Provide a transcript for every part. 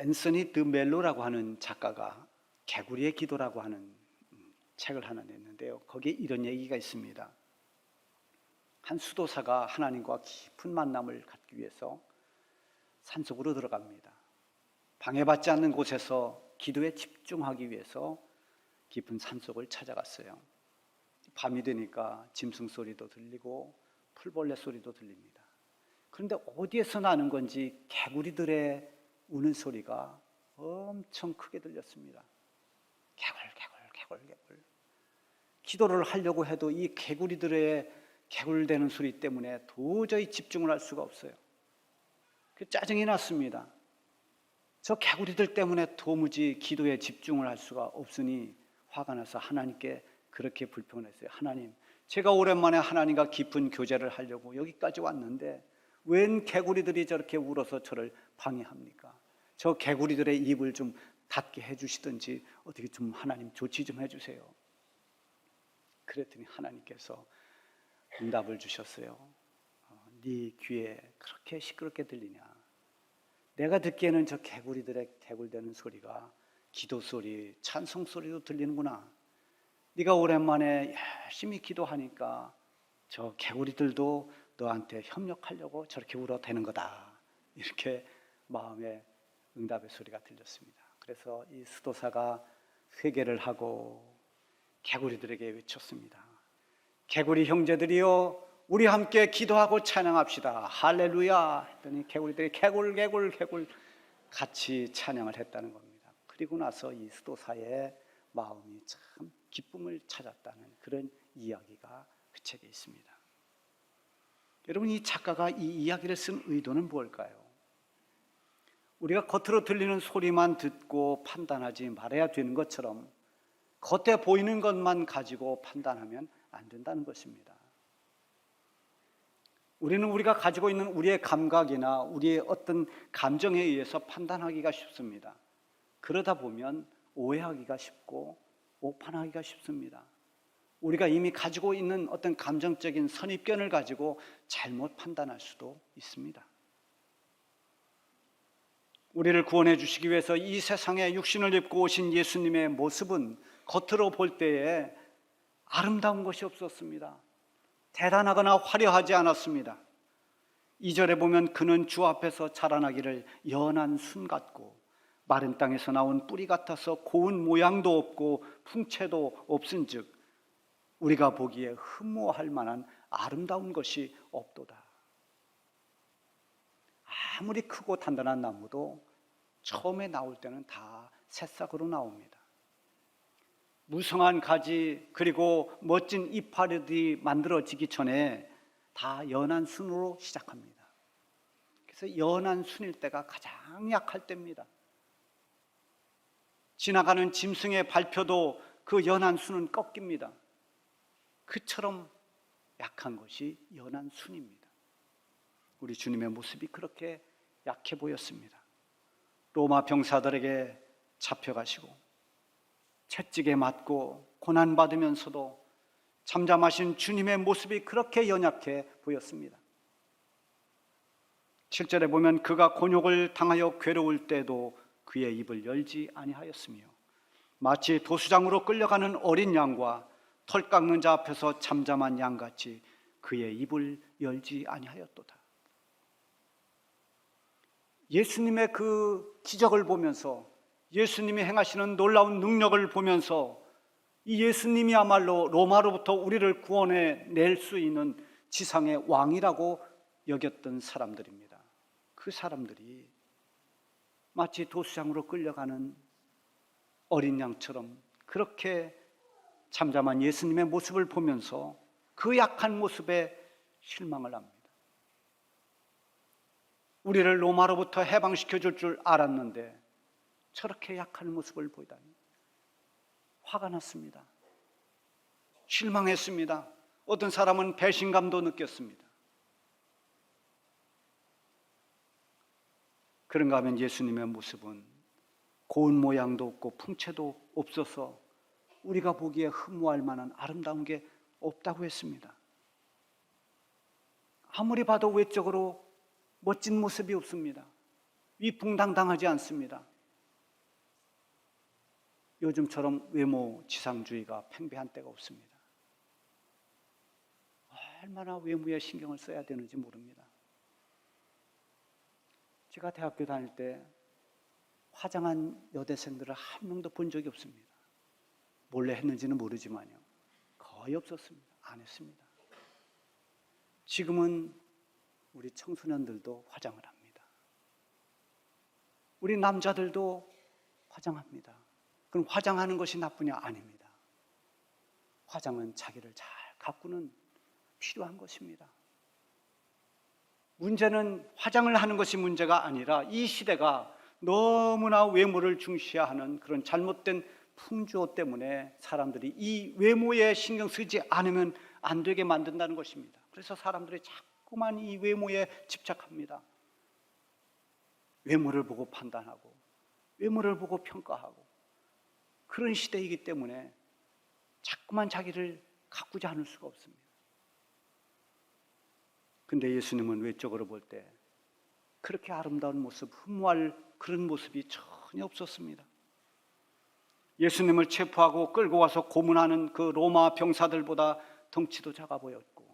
앤서니 드 멜로라고 하는 작가가 개구리의 기도라고 하는 책을 하나 냈는데요. 거기에 이런 얘기가 있습니다. 한 수도사가 하나님과 깊은 만남을 갖기 위해서 산속으로 들어갑니다. 방해받지 않는 곳에서 기도에 집중하기 위해서 깊은 산속을 찾아갔어요. 밤이 되니까 짐승 소리도 들리고 풀벌레 소리도 들립니다. 그런데 어디에서 나는 건지 개구리들의 우는 소리가 엄청 크게 들렸습니다. 개굴 개굴 개굴 개굴. 기도를 하려고 해도 이 개구리들의 개굴대는 소리 때문에 도저히 집중을 할 수가 없어요. 그 짜증이 났습니다. 저 개구리들 때문에 도무지 기도에 집중을 할 수가 없으니 화가 나서 하나님께 그렇게 불평을 했어요. 하나님, 제가 오랜만에 하나님과 깊은 교제를 하려고 여기까지 왔는데 웬 개구리들이 저렇게 울어서 저를 방해합니까? 저 개구리들의 입을 좀 닫게 해주시든지 어떻게 좀 하나님 조치 좀 해주세요. 그랬더니 하나님께서 응답을 주셨어요. 네 귀에 그렇게 시끄럽게 들리냐? 내가 듣기에는 저 개구리들의 개굴대는 소리가 기도 소리, 찬송 소리도 들리는구나. 네가 오랜만에 열심히 기도하니까 저 개구리들도 너한테 협력하려고 저렇게 울어대는 거다. 이렇게 마음에 응답의 소리가 들렸습니다. 그래서 이 수도사가 회개를 하고 개구리들에게 외쳤습니다. 개구리 형제들이여, 우리 함께 기도하고 찬양합시다. 할렐루야 했더니 개구리들이 개굴 개굴 개굴 같이 찬양을 했다는 겁니다. 그리고 나서 이 수도사의 마음이 참 기쁨을 찾았다는 그런 이야기가 그 책에 있습니다. 여러분, 이 작가가 이 이야기를 쓴 의도는 뭘까요? 우리가 겉으로 들리는 소리만 듣고 판단하지 말아야 되는 것처럼 겉에 보이는 것만 가지고 판단하면 안 된다는 것입니다. 우리는 우리가 가지고 있는 우리의 감각이나 우리의 어떤 감정에 의해서 판단하기가 쉽습니다. 그러다 보면 오해하기가 쉽고 오판하기가 쉽습니다. 우리가 이미 가지고 있는 어떤 감정적인 선입견을 가지고 잘못 판단할 수도 있습니다. 우리를 구원해 주시기 위해서 이 세상에 육신을 입고 오신 예수님의 모습은 겉으로 볼 때에 아름다운 것이 없었습니다. 대단하거나 화려하지 않았습니다. 2절에 보면 그는 주 앞에서 자라나기를 연한 순 같고 마른 땅에서 나온 뿌리 같아서 고운 모양도 없고 풍채도 없은즉 우리가 보기에 흠모할 만한 아름다운 것이 없도다. 아무리 크고 단단한 나무도 처음에 나올 때는 다 새싹으로 나옵니다. 무성한 가지 그리고 멋진 이파리들이 만들어지기 전에 다 연한 순으로 시작합니다. 그래서 연한 순일 때가 가장 약할 때입니다. 지나가는 짐승의 발표도 그 연한 순은 꺾입니다. 그처럼 약한 것이 연한 순입니다. 우리 주님의 모습이 그렇게 약해 보였습니다. 로마 병사들에게 잡혀가시고 채찍에 맞고 고난받으면서도 잠잠하신 주님의 모습이 그렇게 연약해 보였습니다. 7절에 보면 그가 곤욕을 당하여 괴로울 때도 그의 입을 열지 아니하였으며 마치 도수장으로 끌려가는 어린 양과 털 깎는 자 앞에서 잠잠한 양같이 그의 입을 열지 아니하였도다. 예수님의 그 기적을 보면서 예수님이 행하시는 놀라운 능력을 보면서 이 예수님이야말로 로마로부터 우리를 구원해 낼 수 있는 지상의 왕이라고 여겼던 사람들입니다. 그 사람들이 마치 도수장으로 끌려가는 어린 양처럼 그렇게 잠잠한 예수님의 모습을 보면서 그 약한 모습에 실망을 합니다. 우리를 로마로부터 해방시켜 줄 줄 알았는데 저렇게 약한 모습을 보이다니 화가 났습니다. 실망했습니다. 어떤 사람은 배신감도 느꼈습니다. 그런가 하면 예수님의 모습은 고운 모양도 없고 풍채도 없어서 우리가 보기에 흠모할 만한 아름다운 게 없다고 했습니다. 아무리 봐도 외적으로 멋진 모습이 없습니다. 위풍당당하지 않습니다. 요즘처럼 외모 지상주의가 팽배한 때가 없습니다. 얼마나 외모에 신경을 써야 되는지 모릅니다. 제가 대학교 다닐 때 화장한 여대생들을 한 명도 본 적이 없습니다. 몰래 했는지는 모르지만요. 거의 없었습니다. 안 했습니다. 지금은 우리 청소년들도 화장을 합니다. 우리 남자들도 화장합니다. 그럼 화장하는 것이 나쁘냐? 아닙니다. 화장은 자기를 잘 가꾸는 필요한 것입니다. 문제는 화장을 하는 것이 문제가 아니라 이 시대가 너무나 외모를 중시하는 그런 잘못된 풍조 때문에 사람들이 이 외모에 신경 쓰지 않으면 안 되게 만든다는 것입니다. 그래서 사람들이 자꾸만 이 외모에 집착합니다. 외모를 보고 판단하고 외모를 보고 평가하고 그런 시대이기 때문에 자꾸만 자기를 가꾸지 않을 수가 없습니다. 근데 예수님은 외적으로 볼 때 그렇게 아름다운 모습, 흠모할 그런 모습이 전혀 없었습니다. 예수님을 체포하고 끌고 와서 고문하는 그 로마 병사들보다 덩치도 작아 보였고,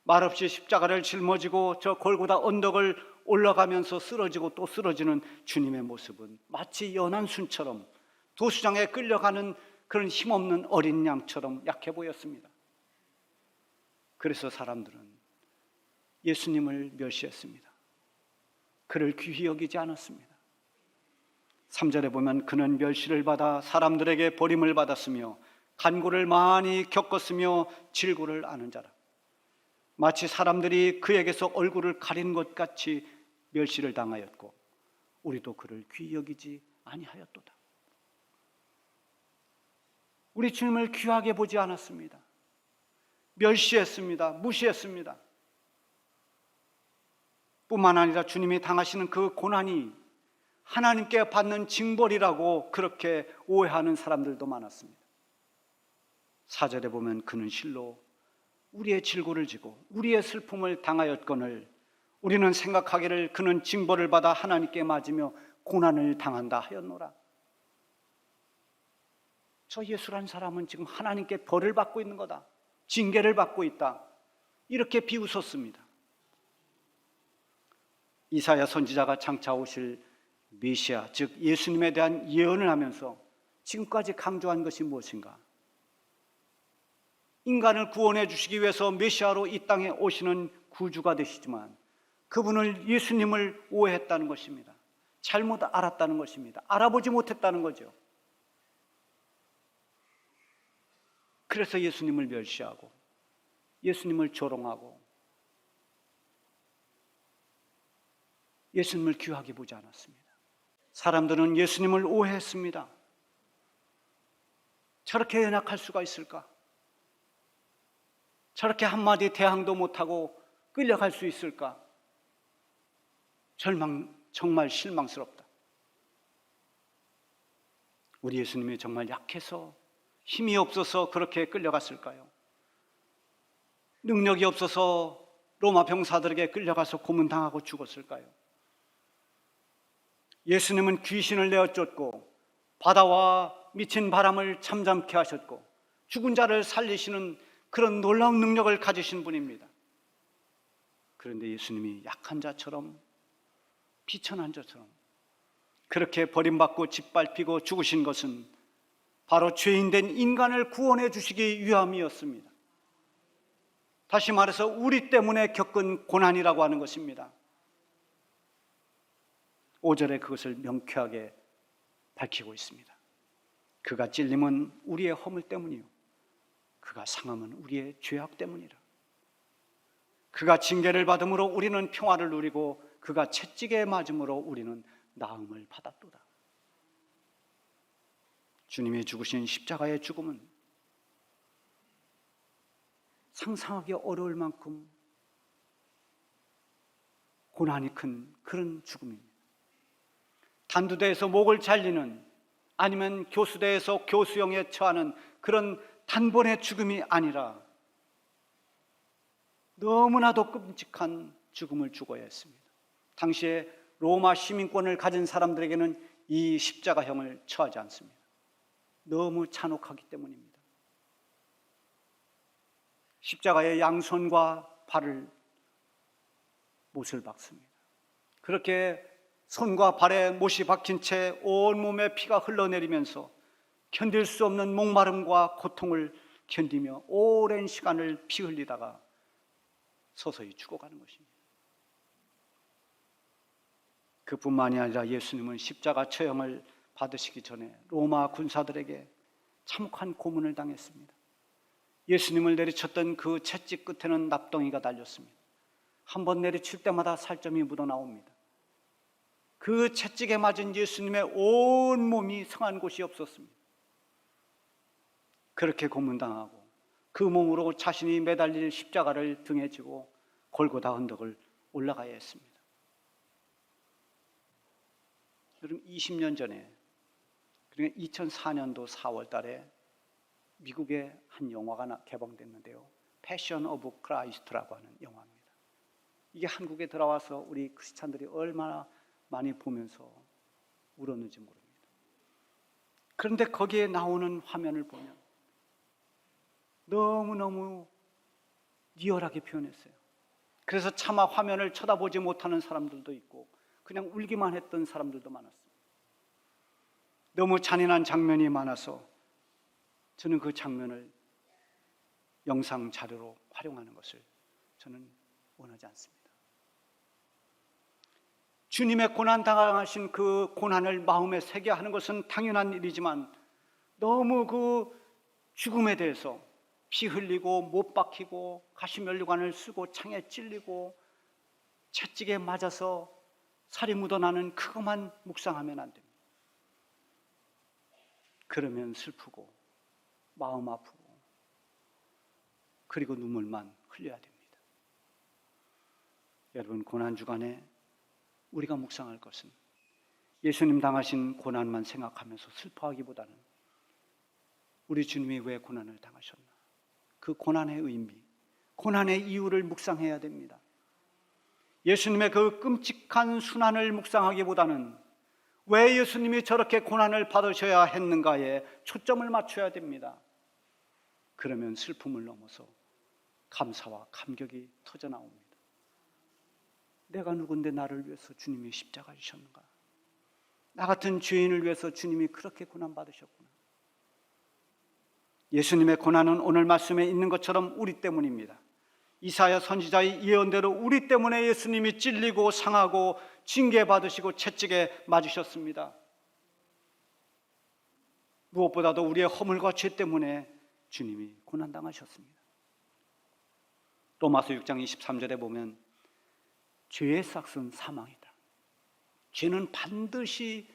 말없이 십자가를 짊어지고 저 골고다 언덕을 올라가면서 쓰러지고 또 쓰러지는 주님의 모습은 마치 연한 순처럼 도수장에 끌려가는 그런 힘없는 어린 양처럼 약해 보였습니다. 그래서 사람들은 예수님을 멸시했습니다. 그를 귀히 여기지 않았습니다. 3절에 보면 그는 멸시를 받아 사람들에게 버림을 받았으며 간고를 많이 겪었으며 질고를 아는 자라. 마치 사람들이 그에게서 얼굴을 가린 것 같이 멸시를 당하였고 우리도 그를 귀히 여기지 아니하였도다. 우리 주님을 귀하게 보지 않았습니다. 멸시했습니다. 무시했습니다. 뿐만 아니라 주님이 당하시는 그 고난이 하나님께 받는 징벌이라고 그렇게 오해하는 사람들도 많았습니다. 4절에 보면 그는 실로 우리의 질고를 지고 우리의 슬픔을 당하였거늘 우리는 생각하기를 그는 징벌을 받아 하나님께 맞으며 고난을 당한다 하였노라. 저 예수란 사람은 지금 하나님께 벌을 받고 있는 거다, 징계를 받고 있다, 이렇게 비웃었습니다. 이사야 선지자가 장차 오실 메시아, 즉 예수님에 대한 예언을 하면서 지금까지 강조한 것이 무엇인가? 인간을 구원해 주시기 위해서 메시아로 이 땅에 오시는 구주가 되시지만 그분을, 예수님을 오해했다는 것입니다. 잘못 알았다는 것입니다. 알아보지 못했다는 거죠. 그래서 예수님을 멸시하고 예수님을 조롱하고 예수님을 귀하게 보지 않았습니다. 사람들은 예수님을 오해했습니다. 저렇게 연약할 수가 있을까? 저렇게 한마디 대항도 못하고 끌려갈 수 있을까? 정말 실망스럽다. 우리 예수님이 정말 약해서, 힘이 없어서 그렇게 끌려갔을까요? 능력이 없어서 로마 병사들에게 끌려가서 고문당하고 죽었을까요? 예수님은 귀신을 내어 쫓고 바다와 미친 바람을 잠잠케 하셨고 죽은 자를 살리시는 그런 놀라운 능력을 가지신 분입니다. 그런데 예수님이 약한 자처럼, 비천한 자처럼 그렇게 버림받고 짓밟히고 죽으신 것은 바로 죄인된 인간을 구원해 주시기 위함이었습니다. 다시 말해서 우리 때문에 겪은 고난이라고 하는 것입니다. 5절에 그것을 명쾌하게 밝히고 있습니다. 그가 찔림은 우리의 허물 때문이요 그가 상함은 우리의 죄악 때문이라. 그가 징계를 받음으로 우리는 평화를 누리고 그가 채찍에 맞음으로 우리는 나음을 받았도다. 주님의 죽으신 십자가의 죽음은 상상하기 어려울 만큼 고난이 큰 그런 죽음입니다. 단두대에서 목을 잘리는, 아니면 교수대에서 교수형에 처하는 그런 단번의 죽음이 아니라 너무나도 끔찍한 죽음을 죽어야 했습니다. 당시에 로마 시민권을 가진 사람들에게는 이 십자가형을 처하지 않습니다. 너무 잔혹하기 때문입니다. 십자가의 양손과 발을 못을 박습니다. 그렇게 손과 발에 못이 박힌 채 온몸에 피가 흘러내리면서 견딜 수 없는 목마름과 고통을 견디며 오랜 시간을 피 흘리다가 서서히 죽어가는 것입니다. 그뿐만이 아니라 예수님은 십자가 처형을 받으시기 전에 로마 군사들에게 참혹한 고문을 당했습니다. 예수님을 내리쳤던 그 채찍 끝에는 납덩이가 달렸습니다. 한 번 내리칠 때마다 살점이 묻어나옵니다. 그 채찍에 맞은 예수님의 온 몸이 성한 곳이 없었습니다. 그렇게 고문당하고 그 몸으로 자신이 매달릴 십자가를 등에 지고 골고다 언덕을 올라가야 했습니다. 여러분, 20년 전에, 그러니까 2004년도 4월 달에 미국의 한 영화가 개봉됐는데요. 패션 오브 크라이스트라고 하는 영화입니다. 이게 한국에 들어와서 우리 크리스찬들이 얼마나 많이 보면서 울었는지 모릅니다. 그런데 거기에 나오는 화면을 보면 너무너무 리얼하게 표현했어요. 그래서 차마 화면을 쳐다보지 못하는 사람들도 있고 그냥 울기만 했던 사람들도 많았습니다. 너무 잔인한 장면이 많아서 저는 그 장면을 영상 자료로 활용하는 것을 저는 원하지 않습니다. 주님의 고난당하신 그 고난을 마음에 새겨 하는 것은 당연한 일이지만 너무 그 죽음에 대해서 피 흘리고 못 박히고 가시면류관을 쓰고 창에 찔리고 채찍에 맞아서 살이 묻어나는 그것만 묵상하면 안 됩니다. 그러면 슬프고 마음 아프고 그리고 눈물만 흘려야 됩니다. 여러분, 고난주간에 우리가 묵상할 것은 예수님 당하신 고난만 생각하면서 슬퍼하기보다는 우리 주님이 왜 고난을 당하셨나, 그 고난의 의미, 고난의 이유를 묵상해야 됩니다. 예수님의 그 끔찍한 순환을 묵상하기보다는 왜 예수님이 저렇게 고난을 받으셔야 했는가에 초점을 맞춰야 됩니다. 그러면 슬픔을 넘어서 감사와 감격이 터져나옵니다. 내가 누군데 나를 위해서 주님이 십자가 지셨는가? 나 같은 죄인을 위해서 주님이 그렇게 고난받으셨구나. 예수님의 고난은 오늘 말씀에 있는 것처럼 우리 때문입니다. 이사야 선지자의 예언대로 우리 때문에 예수님이 찔리고 상하고 징계받으시고 채찍에 맞으셨습니다. 무엇보다도 우리의 허물과 죄 때문에 주님이 고난당하셨습니다. 로마서 6장 23절에 보면 죄의 삭은 사망이다. 죄는 반드시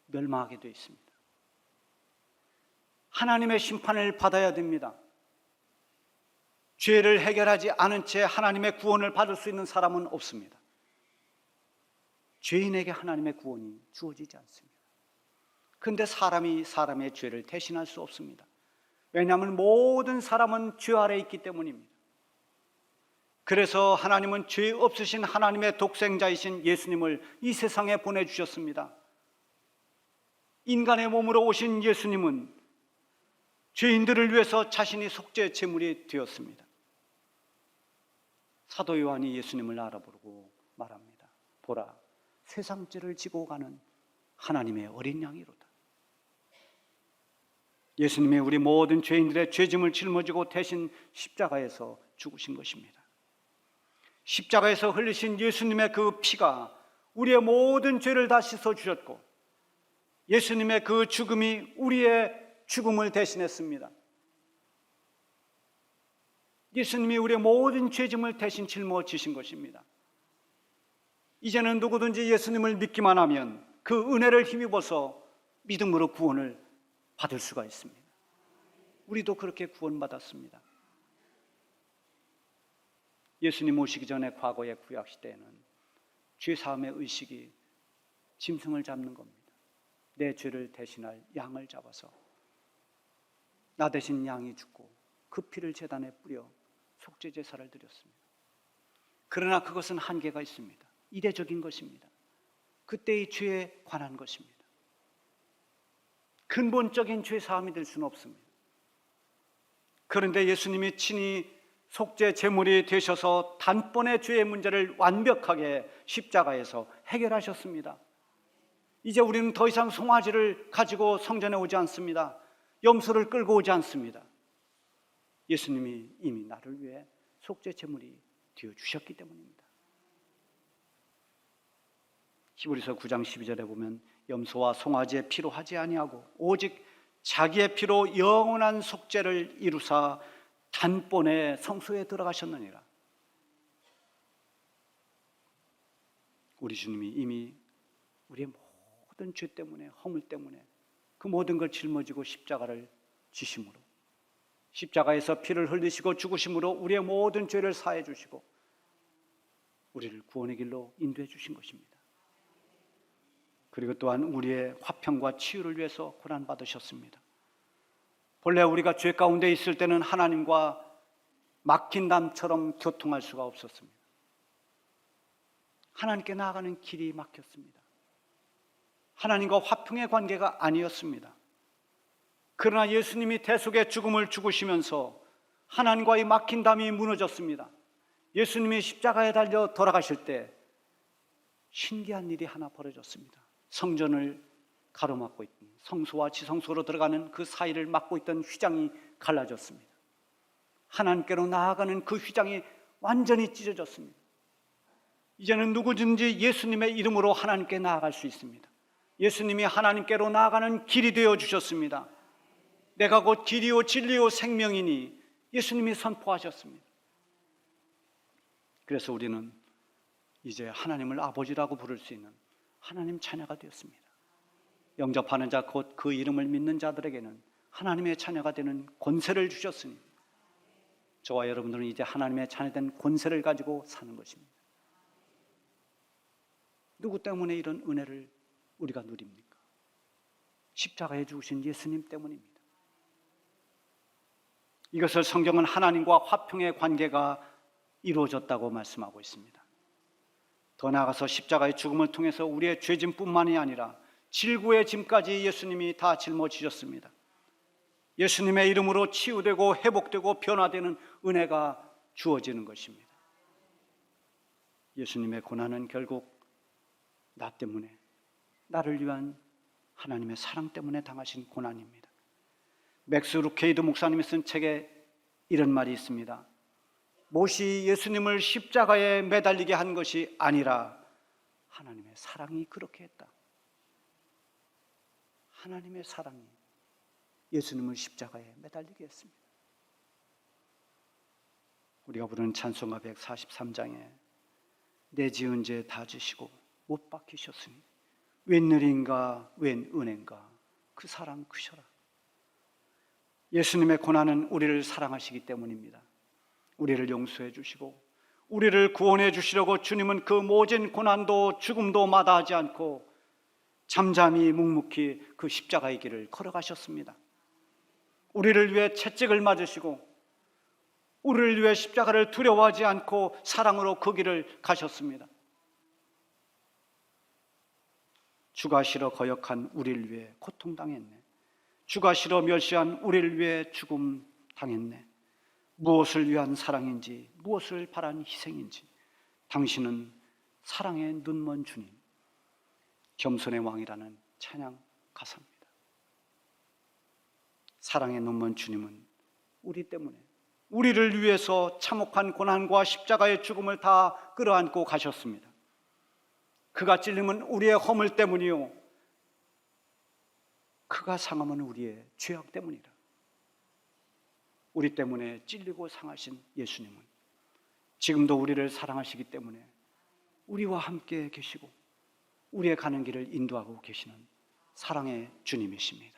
멸망하게 되어 있습니다. 하나님의 심판을 받아야 됩니다. 죄를 해결하지 않은 채 하나님의 구원을 받을 수 있는 사람은 없습니다. 죄인에게 하나님의 구원이 주어지지 않습니다. 그런데 사람이 사람의 죄를 대신할 수 없습니다. 왜냐하면 모든 사람은 죄 아래 있기 때문입니다. 그래서 하나님은 죄 없으신 하나님의 독생자이신 예수님을 이 세상에 보내주셨습니다. 인간의 몸으로 오신 예수님은 죄인들을 위해서 자신이 속죄 제물이 되었습니다. 사도 요한이 예수님을 알아보고 말합니다. 보라, 세상 죄를 지고 가는 하나님의 어린 양이로다. 예수님이 우리 모든 죄인들의 죄짐을 짊어지고 대신 십자가에서 죽으신 것입니다. 십자가에서 흘리신 예수님의 그 피가 우리의 모든 죄를 다 씻어주셨고 예수님의 그 죽음이 우리의 죽음을 대신했습니다. 예수님이 우리의 모든 죄짐을 대신 짊어지신 것입니다. 이제는 누구든지 예수님을 믿기만 하면 그 은혜를 힘입어서 믿음으로 구원을 받을 수가 있습니다. 우리도 그렇게 구원받았습니다. 예수님 오시기 전에 과거의 구약시대에는 죄사함의 의식이 짐승을 잡는 겁니다. 내 죄를 대신할 양을 잡아서 나 대신 양이 죽고 그 피를 제단에 뿌려 속죄 제사를 드렸습니다. 그러나 그것은 한계가 있습니다. 이례적인 것입니다. 그때의 죄에 관한 것입니다. 근본적인 죄 사함이 될 수는 없습니다. 그런데 예수님이 친히 속죄 제물이 되셔서 단번에 죄의 문제를 완벽하게 십자가에서 해결하셨습니다. 이제 우리는 더 이상 송아지를 가지고 성전에 오지 않습니다. 염소를 끌고 오지 않습니다. 예수님이 이미 나를 위해 속죄 제물이 되어 주셨기 때문입니다. 히브리서 9장 12절에 보면 염소와 송아지의 피로 하지 아니하고 오직 자기의 피로 영원한 속죄를 이루사 단번에 성소에 들어가셨느니라. 우리 주님이 이미 우리의 모든 죄 때문에, 허물 때문에 그 모든 걸 짊어지고 십자가를 지심으로, 십자가에서 피를 흘리시고 죽으심으로 우리의 모든 죄를 사해 주시고 우리를 구원의 길로 인도해 주신 것입니다. 그리고 또한 우리의 화평과 치유를 위해서 고난받으셨습니다. 본래 우리가 죄 가운데 있을 때는 하나님과 막힌 담처럼 교통할 수가 없었습니다. 하나님께 나아가는 길이 막혔습니다. 하나님과 화평의 관계가 아니었습니다. 그러나 예수님이 대속의 죽음을 죽으시면서 하나님과의 막힌 담이 무너졌습니다. 예수님이 십자가에 달려 돌아가실 때 신기한 일이 하나 벌어졌습니다. 성전을 가로막고 있던, 성소와 지성소로 들어가는 그 사이를 막고 있던 휘장이 갈라졌습니다. 하나님께로 나아가는 그 휘장이 완전히 찢어졌습니다. 이제는 누구든지 예수님의 이름으로 하나님께 나아갈 수 있습니다. 예수님이 하나님께로 나아가는 길이 되어 주셨습니다. 내가 곧 길이요 진리요 생명이니 예수님이 선포하셨습니다. 그래서 우리는 이제 하나님을 아버지라고 부를 수 있는 하나님 자녀가 되었습니다. 영접하는 자 곧 그 이름을 믿는 자들에게는 하나님의 자녀가 되는 권세를 주셨으니 저와 여러분들은 이제 하나님의 자녀된 권세를 가지고 사는 것입니다. 누구 때문에 이런 은혜를 우리가 누립니까? 십자가에 죽으신 예수님 때문입니다. 이것을 성경은 하나님과 화평의 관계가 이루어졌다고 말씀하고 있습니다. 더 나아가서 십자가의 죽음을 통해서 우리의 죄짐뿐만이 아니라 질고의 짐까지 예수님이 다 짊어지셨습니다. 예수님의 이름으로 치유되고 회복되고 변화되는 은혜가 주어지는 것입니다. 예수님의 고난은 결국 나 때문에, 나를 위한 하나님의 사랑 때문에 당하신 고난입니다. 맥스 루케이드 목사님이 쓴 책에 이런 말이 있습니다. 못이 예수님을 십자가에 매달리게 한 것이 아니라 하나님의 사랑이 그렇게 했다. 하나님의 사랑이 예수님을 십자가에 매달리게 했습니다. 우리가 부르는 찬송가 143장에 내 지은 죄 다 지시고 못 박히셨으니 웬 일인가 웬 은혜인가 그 사랑 크셔라. 예수님의 고난은 우리를 사랑하시기 때문입니다. 우리를 용서해 주시고 우리를 구원해 주시려고 주님은 그 모진 고난도 죽음도 마다하지 않고 잠잠히 묵묵히 그 십자가의 길을 걸어가셨습니다. 우리를 위해 채찍을 맞으시고 우리를 위해 십자가를 두려워하지 않고 사랑으로 그 길을 가셨습니다. 주가 싫어 거역한 우리를 위해 고통당했네. 주가 싫어 멸시한 우리를 위해 죽음 당했네. 무엇을 위한 사랑인지 무엇을 바란 희생인지 당신은 사랑의 눈먼 주님, 겸손의 왕이라는 찬양 가사입니다. 사랑의 눈먼 주님은 우리 때문에, 우리를 위해서 참혹한 고난과 십자가의 죽음을 다 끌어안고 가셨습니다. 그가 찔림은 우리의 허물 때문이요 그가 상함은 우리의 죄악 때문이라. 우리 때문에 찔리고 상하신 예수님은 지금도 우리를 사랑하시기 때문에 우리와 함께 계시고 우리의 가는 길을 인도하고 계시는 사랑의 주님이십니다.